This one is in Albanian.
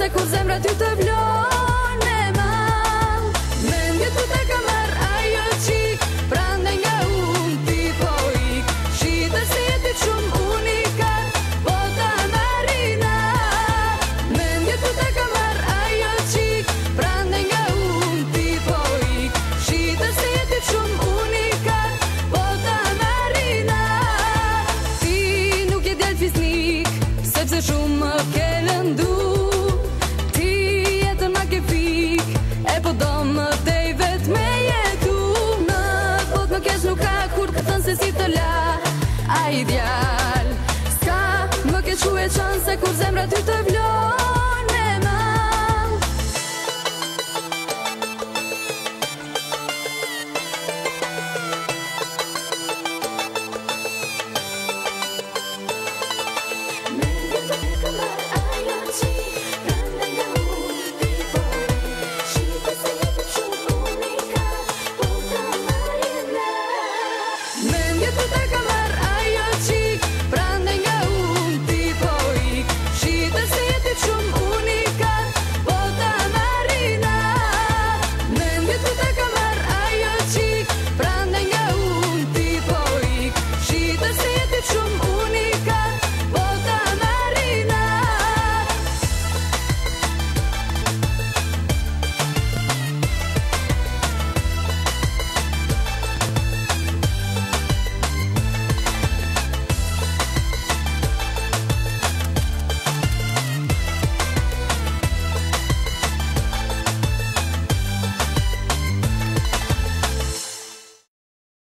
se kur zemra ty të vlon me mal. Mendjet tu te ka marr ajo qik, prandaj nga unë ti po ik. Shite si jeti shumë unikat, po ta marrina. Mendjet tu te ka marr ajo qik, prandaj nga unë ti po ik. Shite si jeti shumë unikat, po ta marrina. Ti nuk je djalë fisnik, sepse shumë më ke lëndu. E po do më tej vet me jetu. Në pot më kesh nuk ka kur të thënë se si të la a ideal. Ska më kesh ku e qanë se kur zemra ty të